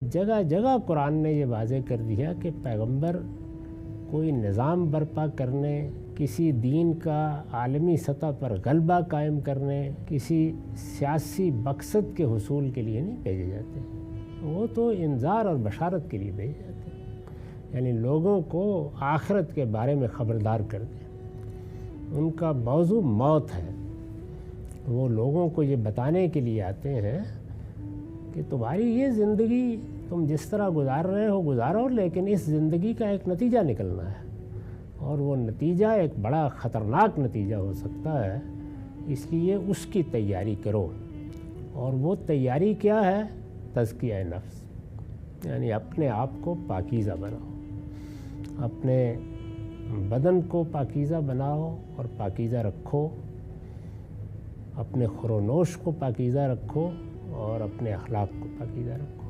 जगह जगह कुरान ने ये वाज़े कर दिया कि पैगंबर कोई निज़ाम बर्पा करने, किसी दीन का आलमी सतह पर गलबा कायम करने, किसी सियासी मकसद के हुसूल के लिए नहीं भेजे जाते। वो तो इंज़ार और बशारत के लिए भेजे जाते हैं, यानी लोगों को आखिरत के बारे में ख़बरदार कर दें। उनका मौजू मौत है। वो लोगों को ये बताने के लिए आते हैं कि तुम्हारी ये ज़िंदगी तुम जिस तरह गुजार रहे हो गुजारो, लेकिन इस ज़िंदगी का एक नतीजा निकलना है, और वो नतीजा एक बड़ा ख़तरनाक नतीजा हो सकता है, इसलिए उसकी तैयारी करो। और वो तैयारी क्या है? तज़किया नफ्स, यानी अपने आप को पाकीज़ा बनाओ, अपने बदन को पाकीज़ा बनाओ और पाकीज़ा रखो, अपने खुरोनोश को पाकीज़ा रखो और अपने अखलाक को पाकीज़ा रखो।